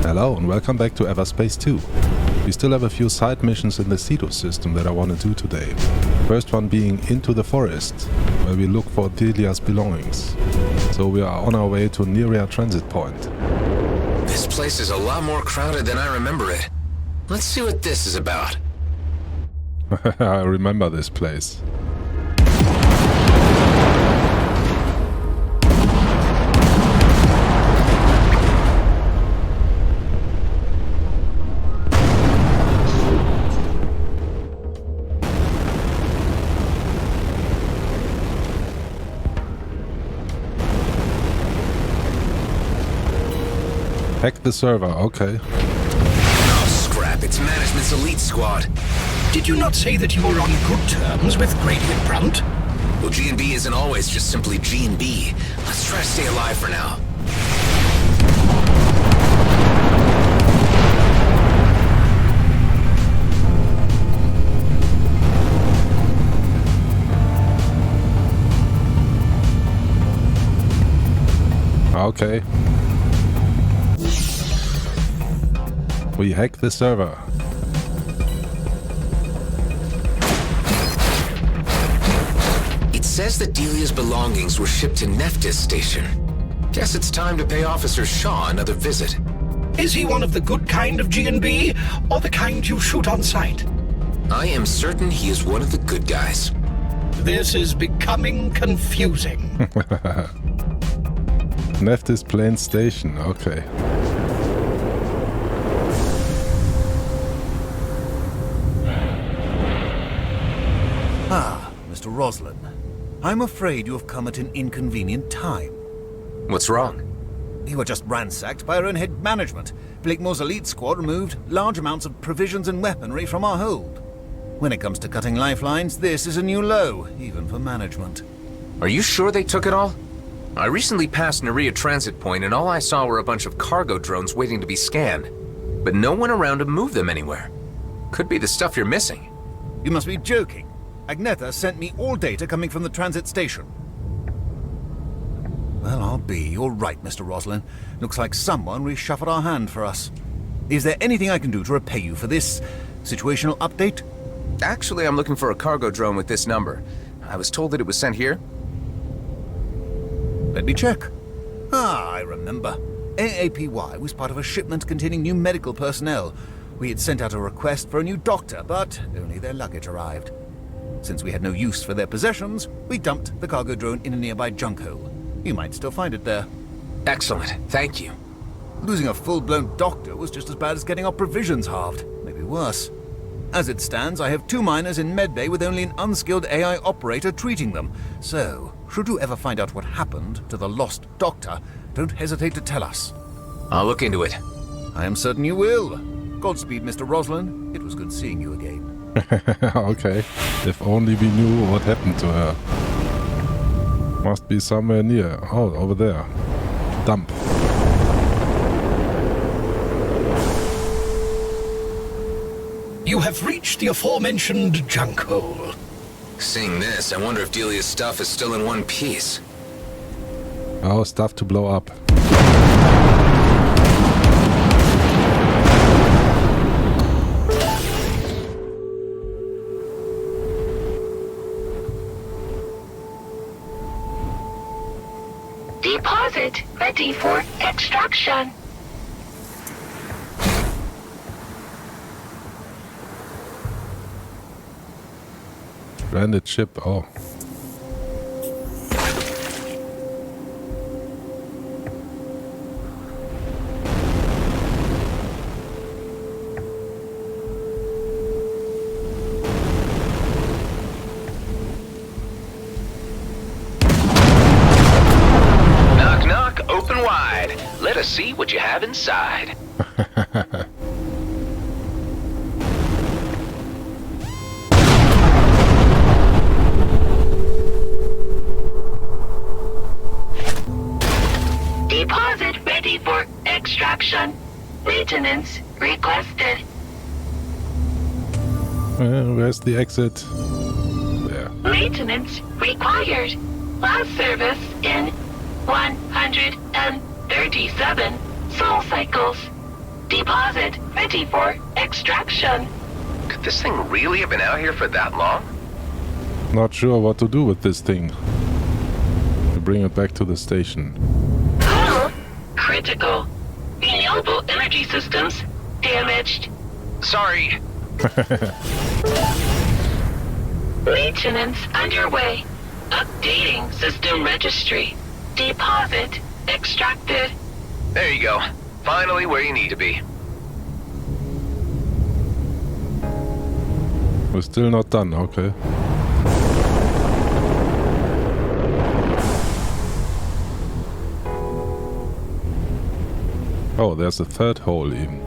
Hello and welcome back to Everspace 2. We still have a few side missions in the ceto system that I want to do today. First one being into the forest, where we look for Delia's belongings. So we are on our way to Nerea transit point. This place is a lot more crowded than I remember it. Let's see what this is about. I remember this place. Hack the server, okay. Oh, scrap. It's management's elite squad. Did you not say that you were on good terms with Gradient Brunt? Well, G&B isn't always just simply G&B. Let's try to stay alive for now. Okay. We hack the server. It says that Delia's belongings were shipped to Nephtys Station. Guess it's time to pay Officer Shaw another visit. Is he one of the good kind of G&B, or the kind you shoot on sight? I am certain he is one of the good guys. This is becoming confusing. Nephtys Plains Station, okay. Ah, Mr. Roslin. I'm afraid you have come at an inconvenient time. What's wrong? You were just ransacked by our own head management. Blakemore's elite squad removed large amounts of provisions and weaponry from our hold. When it comes to cutting lifelines, this is a new low, even for management. Are you sure they took it all? I recently passed Nerea transit point and all I saw were a bunch of cargo drones waiting to be scanned. But no one around to move them anywhere. Could be the stuff you're missing. You must be joking. Agnetha sent me all data coming from the transit station. Well, I'll be. You're right, Mr. Roslin. Looks like someone reshuffled our hand for us. Is there anything I can do to repay you for this situational update? Actually, I'm looking for a cargo drone with this number. I was told that it was sent here. Let me check. Ah, I remember. AAPY was part of a shipment containing new medical personnel. We had sent out a request for a new doctor, but only their luggage arrived. Since we had no use for their possessions, we dumped the cargo drone in a nearby junk hole. You might still find it there. Excellent. Thank you. Losing a full-blown doctor was just as bad as getting our provisions halved. Maybe worse. As it stands, I have 2 miners in medbay with only an unskilled AI operator treating them. So, should you ever find out what happened to the lost doctor, don't hesitate to tell us. I'll look into it. I am certain you will. Godspeed, Mr. Roslin. It was good seeing you again. Okay. If only we knew what happened to her. Must be somewhere near. Oh, over there. Dump. You have reached the aforementioned junk hole. Seeing this, I wonder if Delia's stuff is still in one piece. Oh, stuff to blow up. Deposit ready for extraction. Stranded ship, oh. Knock, knock, open wide. Let us see what you have inside. Deposit ready for extraction. Maintenance requested. Where's the exit? There. Maintenance required. Last service in 137 soul cycles. Deposit ready for extraction. Could this thing really have been out here for that long? Not sure what to do with this thing. We bring it back to the station. Critical. Renewable energy systems damaged. Sorry. Maintenance underway. Updating system registry. Deposit extracted. There you go. Finally where you need to be. We're still not done, okay. Oh, there's a third hole even.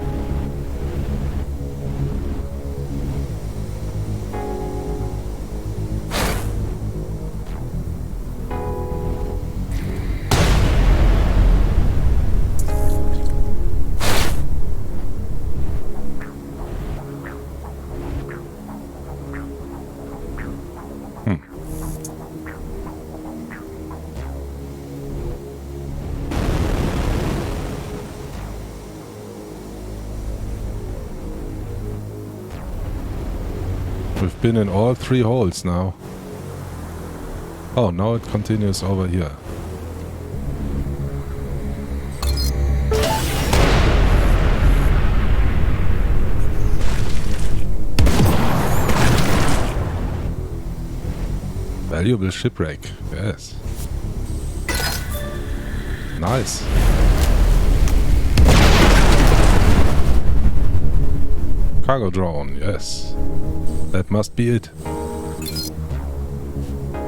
We've been in all 3 holes now. Oh, now it continues over here. Valuable shipwreck, yes. Nice. Cargo drone, yes. That must be it.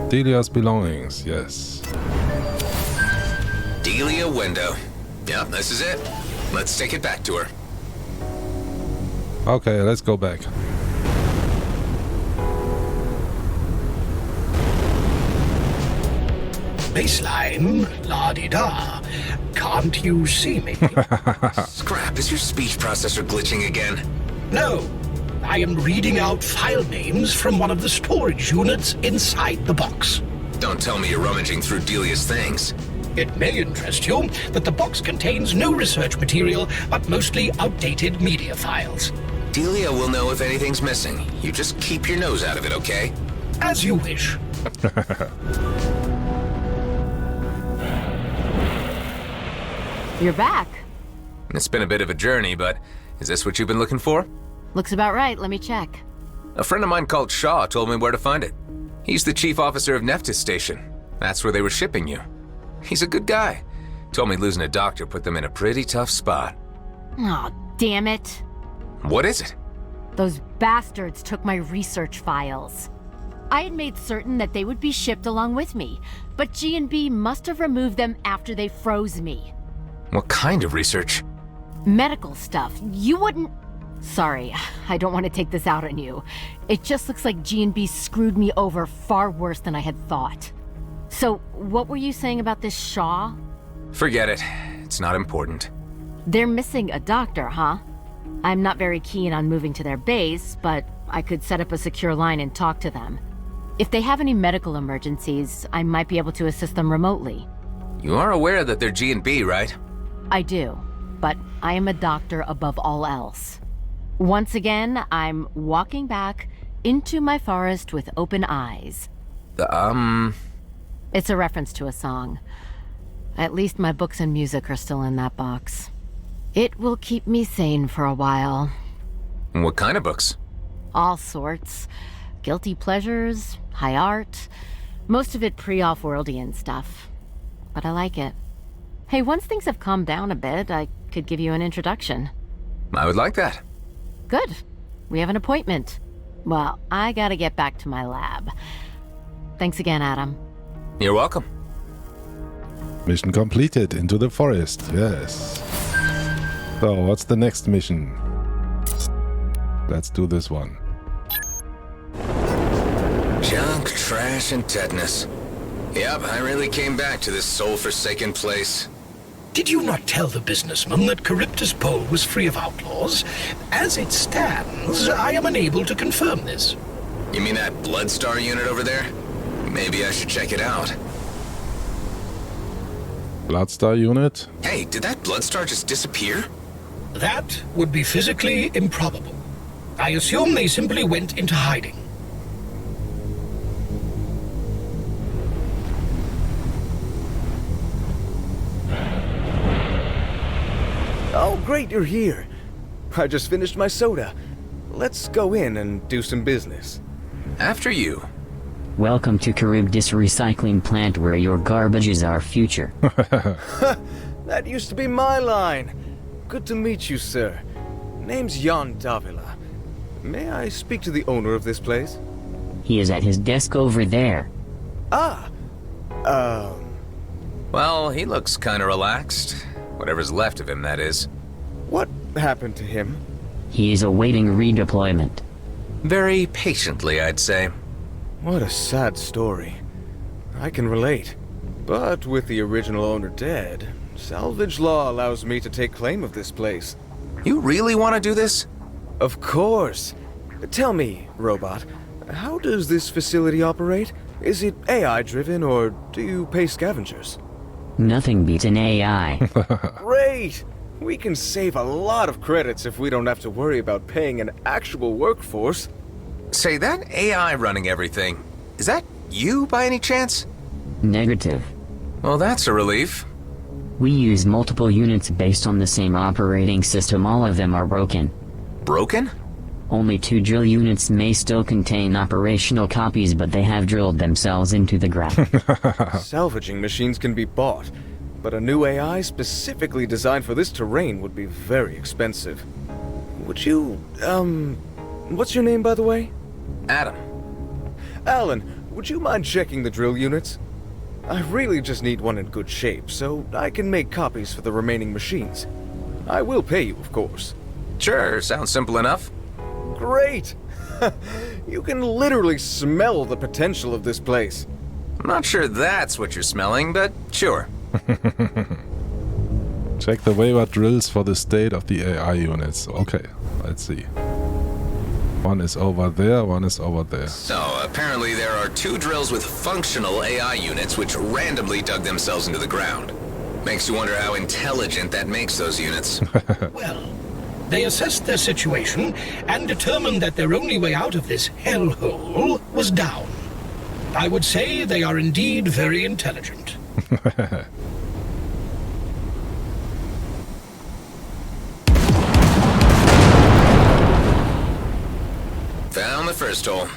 Delia's belongings, yes. Delia window. Yeah, this is it. Let's take it back to her. Okay, let's go back. Baseline, la-di-da. Can't you see me? Scrap, is your speech processor glitching again? No. I am reading out file names from one of the storage units inside the box. Don't tell me you're rummaging through Delia's things. It may interest you that the box contains no research material, but mostly outdated media files. Delia will know if anything's missing. You just keep your nose out of it, okay? As you wish. You're back. It's been a bit of a journey, but is this what you've been looking for? Looks about right. Let me check. A friend of mine called Shaw told me where to find it. He's the chief officer of Nephtys Station. That's where they were shipping you. He's a good guy. Told me losing a doctor put them in a pretty tough spot. Oh, damn it. What is it? Those bastards took my research files. I had made certain that they would be shipped along with me, but G&B must have removed them after they froze me. What kind of research? Medical stuff. You wouldn't... Sorry, I don't want to take this out on you. It just looks like G&B screwed me over far worse than I had thought. So, what were you saying about this Shaw? Forget it. It's not important. They're missing a doctor, huh? I'm not very keen on moving to their base, but I could set up a secure line and talk to them. If they have any medical emergencies, I might be able to assist them remotely. You are aware that they're G&B, right? I do, but I am a doctor above all else. Once again, I'm walking back into my forest with open eyes. It's a reference to a song. At least my books and music are still in that box. It will keep me sane for a while. What kind of books? All sorts. Guilty pleasures, high art, most of it pre-off-worldian stuff. But I like it. Hey, once things have calmed down a bit, I could give you an introduction. I would like that. Good. We have an appointment. Well, I gotta get back to my lab. Thanks again, Adam. You're welcome. Mission completed. Into the forest. Yes. So, what's the next mission? Let's do this one. Junk, trash, and tetanus. Yep, I really came back to this soul-forsaken place. Did you not tell the businessman that Charybdis Bowl was free of outlaws? As it stands, I am unable to confirm this. You mean that Bloodstar unit over there? Maybe I should check it out. Bloodstar unit? Hey, did that Bloodstar just disappear? That would be physically improbable. I assume they simply went into hiding. Oh, great, you're here. I just finished my soda. Let's go in and do some business. After you. Welcome to Charybdis Recycling Plant, where your garbage is our future. That used to be my line. Good to meet you, sir. Name's Jan Davila. May I speak to the owner of this place? He is at his desk over there. Ah! Well, he looks kinda relaxed. Whatever's left of him, that is. What happened to him? He is awaiting redeployment. Very patiently, I'd say. What a sad story. I can relate. But with the original owner dead, salvage law allows me to take claim of this place. You really want to do this? Of course. Tell me, robot, how does this facility operate? Is it AI-driven, or do you pay scavengers? Nothing beats an AI. Great! We can save a lot of credits if we don't have to worry about paying an actual workforce. Say, that AI running everything, is that you by any chance? Negative. Well, that's a relief. We use multiple units based on the same operating system. All of them are broken. Broken? Only 2 drill units may still contain operational copies, but they have drilled themselves into the ground. Salvaging machines can be bought, but a new AI specifically designed for this terrain would be very expensive. Would you, what's your name, by the way? Adam. Alan, would you mind checking the drill units? I really just need one in good shape, so I can make copies for the remaining machines. I will pay you, of course. Sure, sounds simple enough. Great! You can literally smell the potential of this place. I'm not sure that's what you're smelling, but sure. Check the wayward drills for the state of the AI units. Okay, let's see. One is over there, one is over there. So, apparently there are 2 drills with functional AI units which randomly dug themselves into the ground. Makes you wonder how intelligent that makes those units. Well, they assessed their situation and determined that their only way out of this hellhole was down. I would say they are indeed very intelligent. Found the first hole.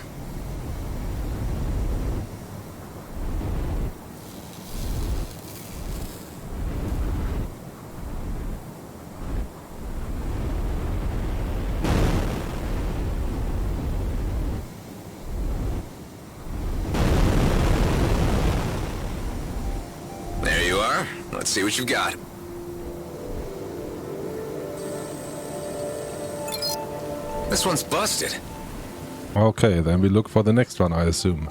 There you are. Let's see what you've got. This one's busted. Okay, then we look for the next one, I assume.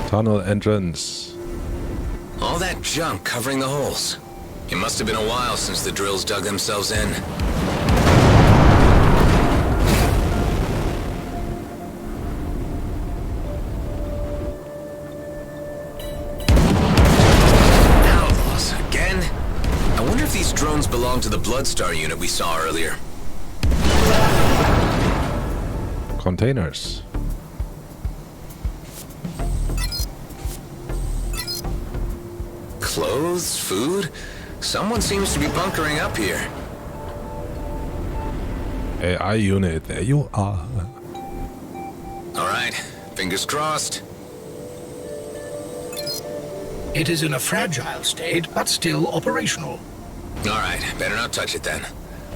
Tunnel entrance. All that junk covering the holes. It must have been a while since the drills dug themselves in. Outlaws, again? I wonder if these drones belong to the Bloodstar unit we saw earlier. Containers. Clothes, food? Someone seems to be bunkering up here. AI unit, there you are. Alright, fingers crossed. It is in a fragile state, but still operational. Alright, better not touch it then.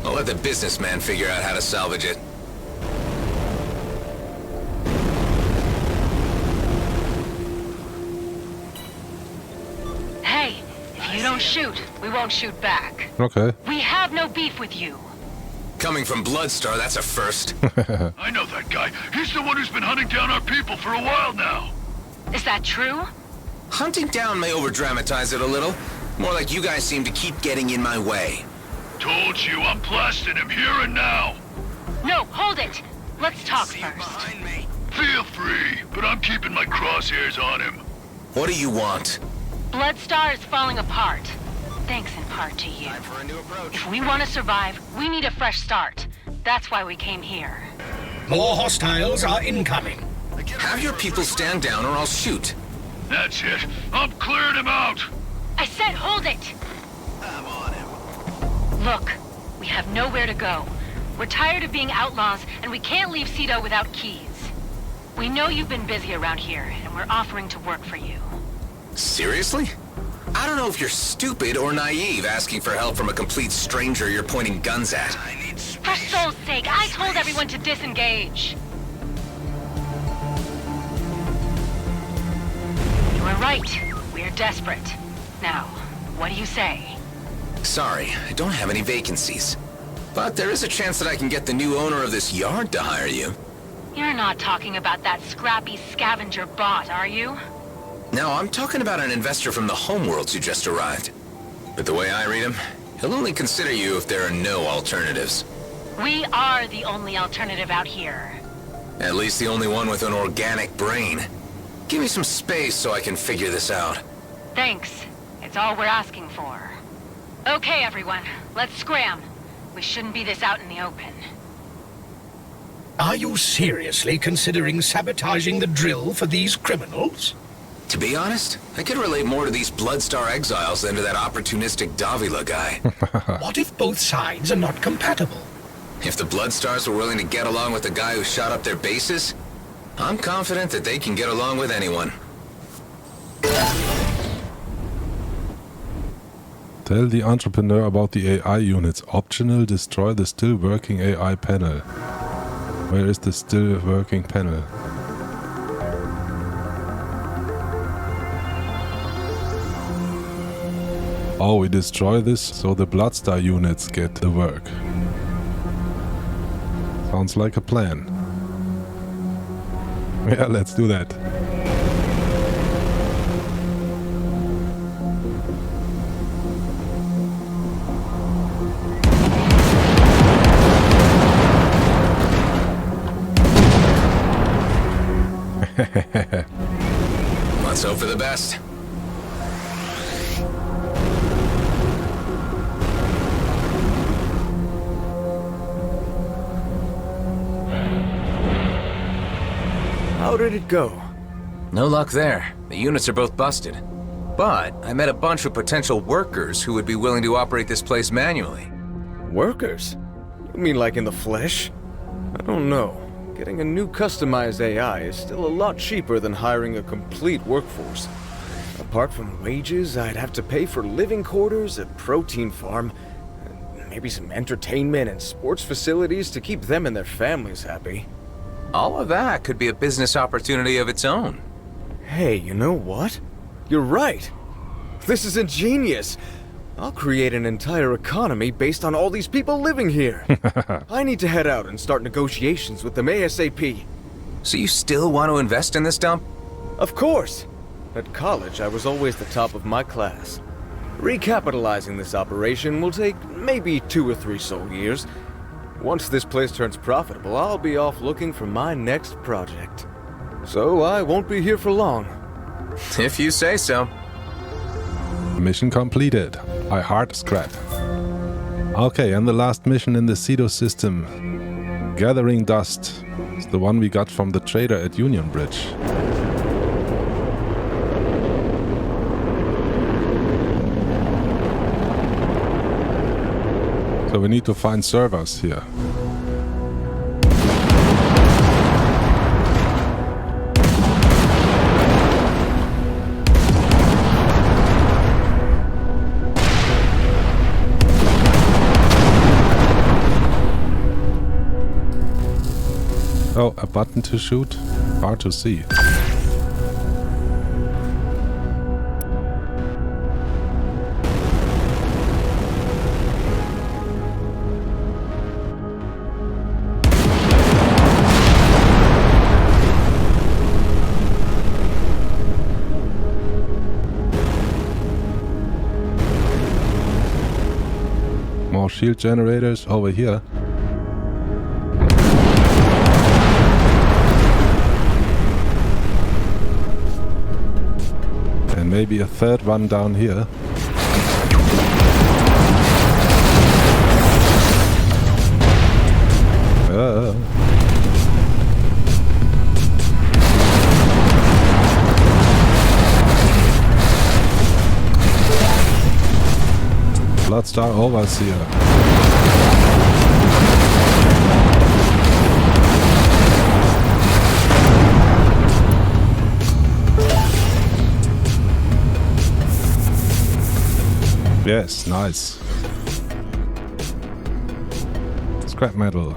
I'll let the businessman figure out how to salvage it. Hey, if you don't shoot, we won't shoot back. Okay. We have no beef with you. Coming from Bloodstar, that's a first. I know that guy. He's the one who's been hunting down our people for a while now. Is that true? Hunting down may overdramatize it a little. More like you guys seem to keep getting in my way. Told you, I'm blasting him here and now. No, hold it. Let's talk first. Behind me. Feel free, but I'm keeping my crosshairs on him. What do you want? Bloodstar is falling apart. Thanks in part to you. Time for a new approach. If we want to survive, we need a fresh start. That's why we came here. More hostiles are incoming. Have your people stand down or I'll shoot. That's it. I'm clearing him out. I said hold it! I'm on him. Look, we have nowhere to go. We're tired of being outlaws, and we can't leave Ceto without keys. We know you've been busy around here, and we're offering to work for you. Seriously? I don't know if you're stupid or naive asking for help from a complete stranger you're pointing guns at. For soul's sake, I told everyone to disengage. You were right. We're desperate. Now, what do you say? Sorry, I don't have any vacancies. But there is a chance that I can get the new owner of this yard to hire you. You're not talking about that scrappy scavenger bot, are you? No, I'm talking about an investor from the homeworlds who just arrived. But the way I read him, he'll only consider you if there are no alternatives. We are the only alternative out here. At least the only one with an organic brain. Give me some space so I can figure this out. Thanks. It's all we're asking for. Okay, everyone. Let's scram. We shouldn't be this out in the open. Are you seriously considering sabotaging the drill for these criminals? To be honest, I could relate more to these Bloodstar exiles than to that opportunistic Davila guy. What if both sides are not compatible? If the Bloodstars were willing to get along with the guy who shot up their bases, I'm confident that they can get along with anyone. Tell the entrepreneur about the AI units. Optional, destroy the still working AI panel. Where is the still working panel? Oh, we destroy this so the Bloodstar units get the work. Sounds like a plan. Yeah, let's do that. Let's hope for the best. How did it go? No luck there. The units are both busted. But I met a bunch of potential workers who would be willing to operate this place manually. Workers? You mean like in the flesh? I don't know. Getting a new customized AI is still a lot cheaper than hiring a complete workforce. Apart from wages, I'd have to pay for living quarters, a protein farm, and maybe some entertainment and sports facilities to keep them and their families happy. All of that could be a business opportunity of its own. Hey, you know what? You're right. This is ingenious. I'll create an entire economy based on all these people living here. I need to head out and start negotiations with them ASAP. So you still want to invest in this dump? Of course. At college, I was always the top of my class. Recapitalizing this operation will take maybe 2 or 3 sol years. Once this place turns profitable, I'll be off looking for my next project. So I won't be here for long. If you say so. Mission completed. I heart scrap. Okay, and the last mission in the ceto system. Gathering dust. It's the one we got from the trader at Union Bridge. So we need to find servers here. Oh, a button to shoot? Hard to see. shield generators over here. And maybe a third one down here. Bloodstar Overseer. Yes, nice. Scrap metal.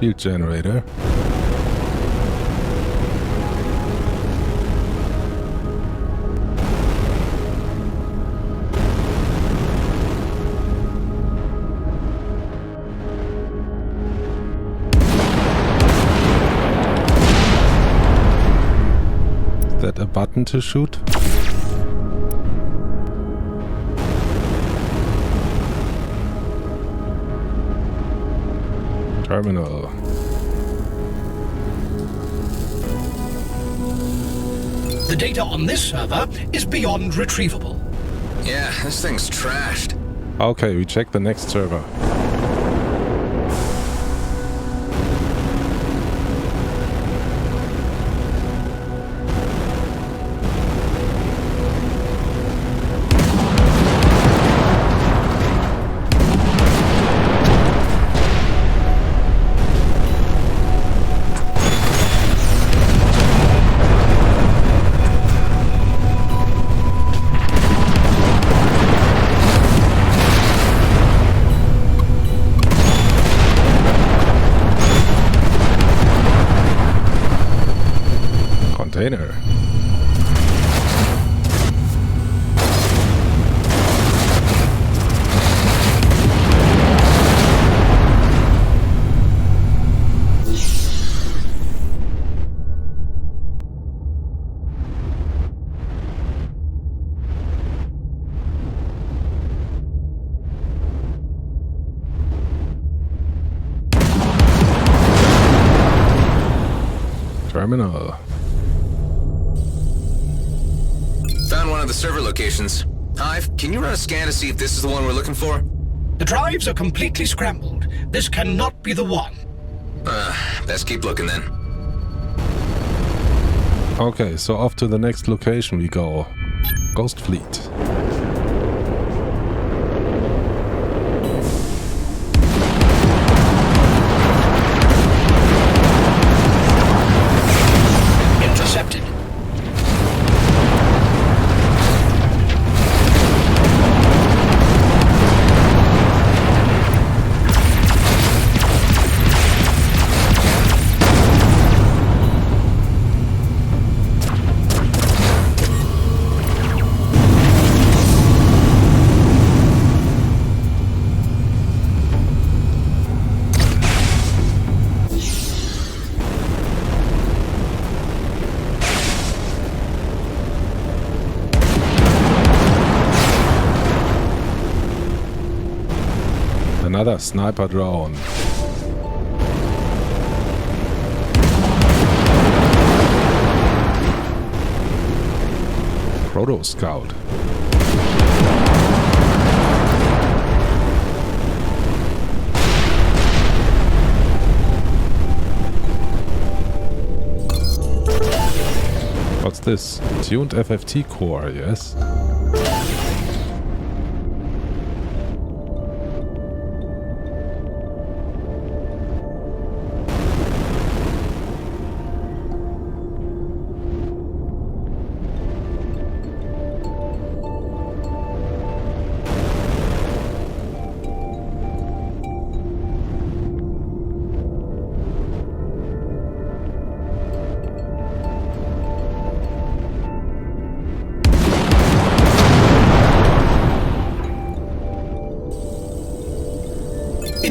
Shield generator. Is that a button to shoot? Terminal. The data on this server is beyond retrievable. Yeah, this thing's trashed. Okay, we check the next server. Container. Terminal. Found one of the server locations. Hive, can you run a scan to see if this is the one we're looking for? The drives are completely scrambled. This cannot be the one. Best keep looking then. Okay, so off to the next location we go. Ghost Fleet. Intercepted. Another sniper drone. Proto Scout. What's this? Tuned FFT core, yes?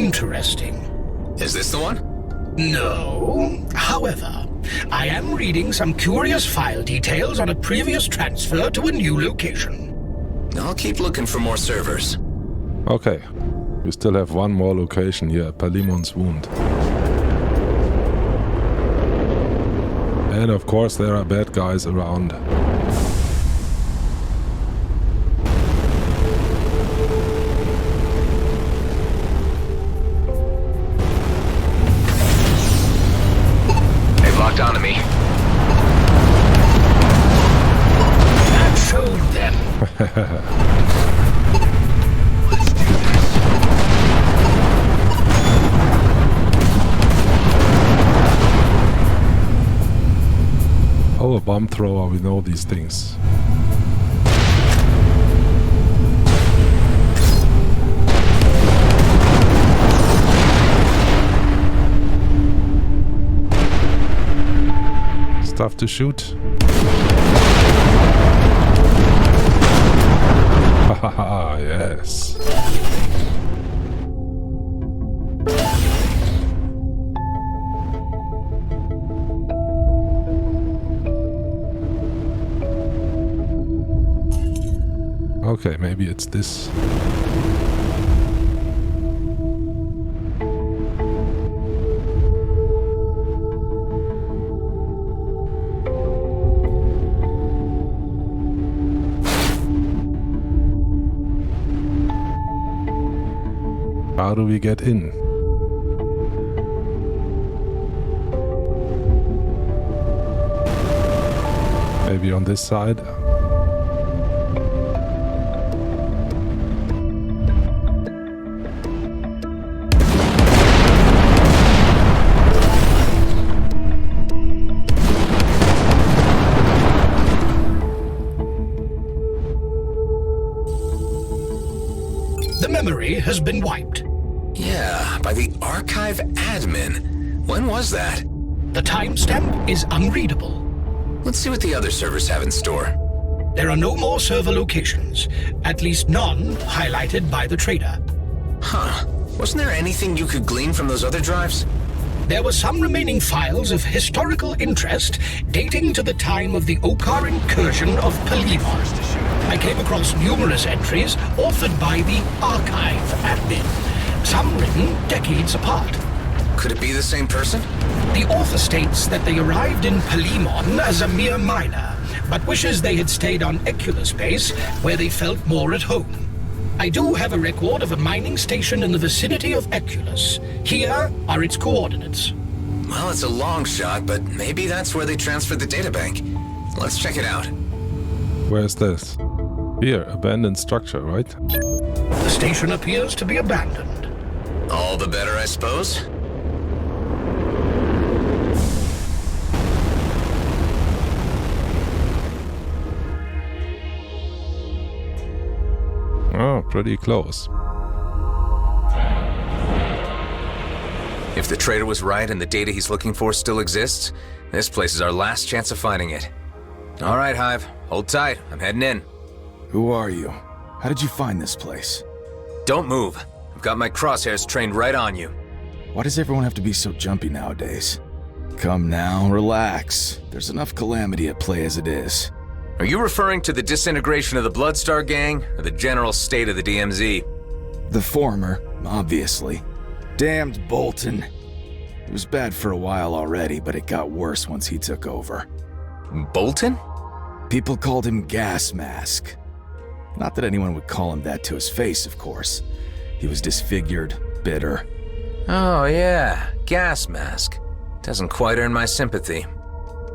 interesting. Is this the one? No. However, I am reading some curious file details on a previous transfer to a new location. I'll keep looking for more servers. Okay. We still have one more location here, Palaemon's Wound. And of course there are bad guys around. They've locked onto me. That showed them. Oh, a bomb thrower, we know these things. Stuff to shoot. Hahaha, yes. Okay, maybe it's this. How do we get in? Maybe on this side? The memory has been wiped. Yeah, by the archive admin. When was that? The timestamp is unreadable. Let's see what the other servers have in store. There are no more server locations, at least none highlighted by the trader. Huh. Wasn't there anything you could glean from those other drives? There were some remaining files of historical interest dating to the time of the Okar incursion of Palaemon. I came across numerous entries authored by the archive admin, some written decades apart. Could it be the same person? The author states that they arrived in Palaemon as a mere miner, but wishes they had stayed on Everspace, where they felt more at home. I do have a record of a mining station in the vicinity of Eculus. Here are its coordinates. Well, it's a long shot, but maybe that's where they transferred the databank. Let's check it out. Where's this? Here, abandoned structure, right? The station appears to be abandoned. All the better, I suppose? Oh, pretty close. If the trader was right and the data he's looking for still exists, this place is our last chance of finding it. All right, Hive. Hold tight. I'm heading in. Who are you? How did you find this place? Don't move. I've got my crosshairs trained right on you. Why does everyone have to be so jumpy nowadays? Come now, relax. There's enough calamity at play as it is. Are you referring to the disintegration of the Bloodstar gang, or the general state of the DMZ? The former, obviously. Damned Bolton. It was bad for a while already, but it got worse once he took over. Bolton? People called him Gas Mask. Not that anyone would call him that to his face, of course. He was disfigured, bitter. Oh yeah, Gas Mask. Doesn't quite earn my sympathy.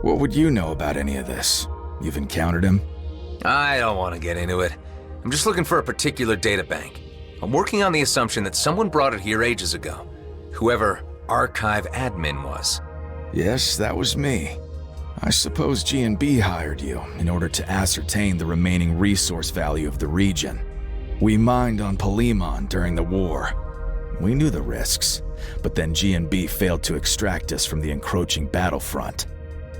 What would you know about any of this? You've encountered him? I don't want to get into it. I'm just looking for a particular databank. I'm working on the assumption that someone brought it here ages ago. Whoever archive admin was. Yes, that was me. I suppose G&B hired you in order to ascertain the remaining resource value of the region. We mined on Palaemon during the war. We knew the risks, but then G&B failed to extract us from the encroaching battlefront.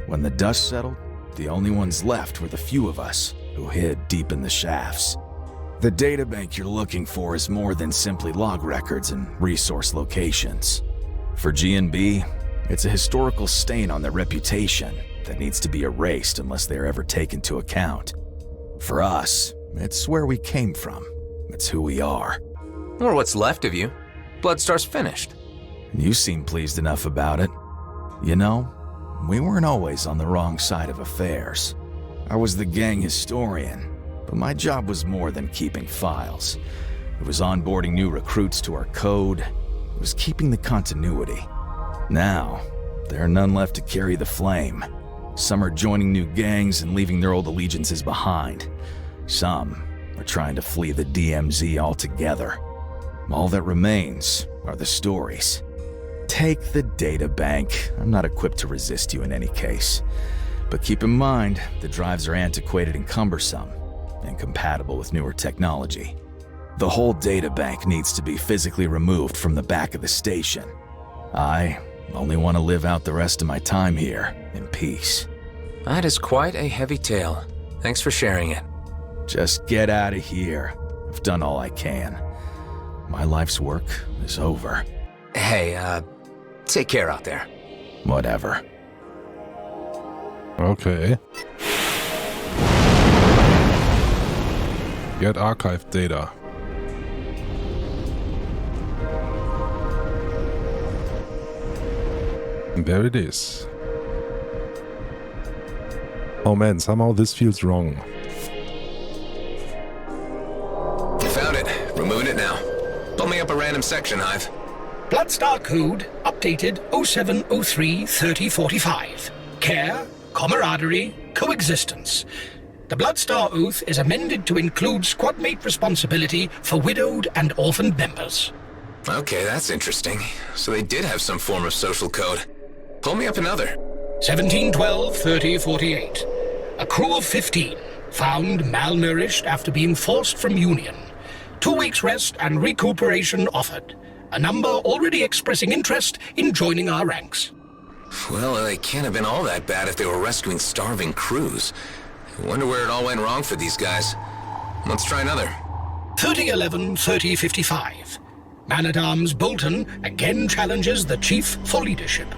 When the dust settled, the only ones left were the few of us who hid deep in the shafts. The databank you're looking for is more than simply log records and resource locations. For G&B, it's a historical stain on their reputation that needs to be erased unless they're ever taken into account. For us, it's where we came from. It's who we are. Or what's left of you. Bloodstar's finished. You seem pleased enough about it. You know, we weren't always on the wrong side of affairs. I was the gang historian, but my job was more than keeping files. It was onboarding new recruits to our code. It was keeping the continuity. Now, there are none left to carry the flame. Some are joining new gangs and leaving their old allegiances behind. Some are trying to flee the DMZ altogether. All that remains are the stories. Take the databank. I'm not equipped to resist you in any case. But keep in mind, the drives are antiquated and cumbersome, incompatible with newer technology. The whole databank needs to be physically removed from the back of the station. I only want to live out the rest of my time here in peace. That is quite a heavy tale. Thanks for sharing it. Just get out of here. I've done all I can. My life's work is over. Hey, take care out there. Whatever. Okay. Get archived data. And there it is. Oh man, somehow this feels wrong. Found it. Removing it now. Pull me up a random section, Hive. Bloodstar code updated 0703-3045. Care, camaraderie, coexistence. The Bloodstar Oath is amended to include squadmate responsibility for widowed and orphaned members. Okay, that's interesting. So they did have some form of social code. Pull me up another. 1712-3048. A crew of 15, found malnourished after being forced from Union. 2 weeks rest and recuperation offered. A number already expressing interest in joining our ranks. Well, they can't have been all that bad if they were rescuing starving crews. I wonder where it all went wrong for these guys. Let's try another. 3011-3055. Man-at-Arms Bolton again challenges the Chief for leadership.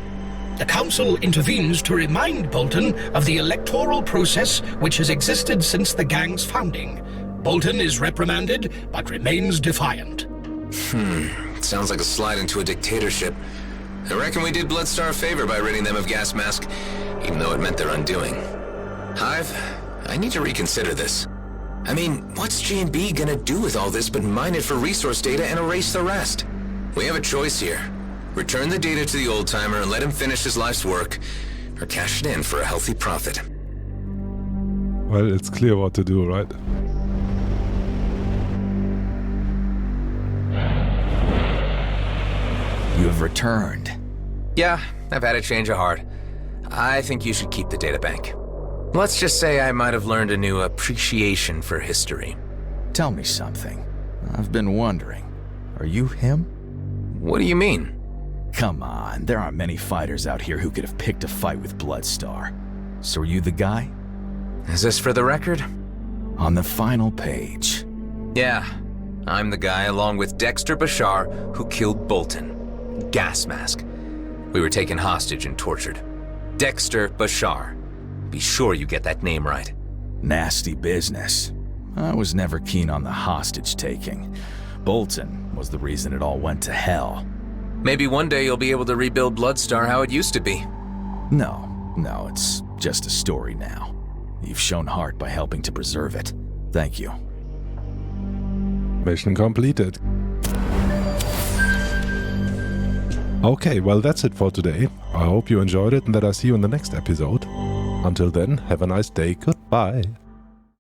The Council intervenes to remind Bolton of the electoral process which has existed since the gang's founding. Bolton is reprimanded, but remains defiant. Sounds like a slide into a dictatorship. I reckon we did Bloodstar a favor by ridding them of gas mask, even though it meant their undoing. Hive, I need to reconsider this. I mean, what's G&B gonna do with all this but mine it for resource data and erase the rest? We have a choice here. Return the data to the old-timer and let him finish his life's work, or cash it in for a healthy profit. Well, it's clear what to do, right? You have returned. Yeah, I've had a change of heart. I think you should keep the databank. Let's just say I might have learned a new appreciation for history. Tell me something. I've been wondering. Are you him? What do you mean? Come on, there aren't many fighters out here who could have picked a fight with Bloodstar. So are you the guy? Is this for the record? On the final page. Yeah, I'm the guy along with Dexter Bashar who killed Bolton. Gas mask. We were taken hostage and tortured. Dexter Bashar. Be sure you get that name right. Nasty business. I was never keen on the hostage taking. Bolton was the reason it all went to hell. Maybe one day you'll be able to rebuild Bloodstar how it used to be. No, it's just a story now. You've shown heart by helping to preserve it. Thank you. Mission completed. Okay, well that's it for today. I hope you enjoyed it and that I see you in the next episode. Until then, have a nice day. Goodbye.